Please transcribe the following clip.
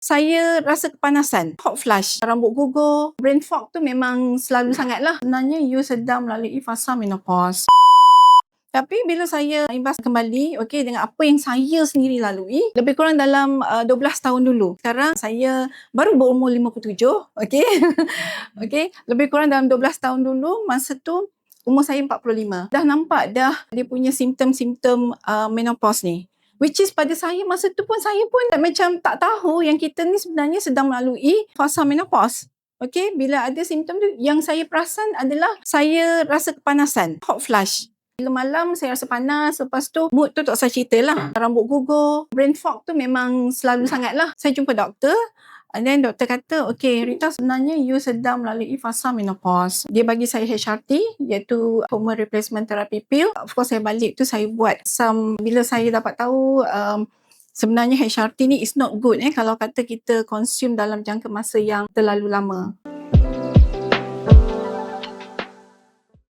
Saya rasa kepanasan, hot flush, rambut gugur, brain fog tu memang selalu sangat lah. Sebenarnya you sedang melalui fasa menopause. Tapi bila saya imbas kembali, dengan apa yang saya sendiri lalui, lebih kurang dalam 12 tahun dulu. Sekarang saya baru berumur 57, lebih kurang dalam 12 tahun dulu, masa tu umur saya 45. Dah nampak dah dia punya simptom-simptom menopause ni. Which is pada saya masa tu pun saya pun macam tak tahu yang kita ni sebenarnya sedang melalui fasa menopause. Bila ada simptom tu, yang saya perasan adalah saya rasa kepanasan, hot flush. Bila malam saya rasa panas, lepas tu mood tu tak usah cerita lah. Rambut gugur, brain fog tu memang selalu sangat lah. Saya jumpa doktor, and then doktor kata, Rita, sebenarnya you sedang melalui fasa menopause. Dia bagi saya HRT, iaitu hormone replacement therapy pill. Of course saya balik tu saya buat bila saya dapat tahu sebenarnya HRT ni is not good kalau kata kita consume dalam jangka masa yang terlalu lama.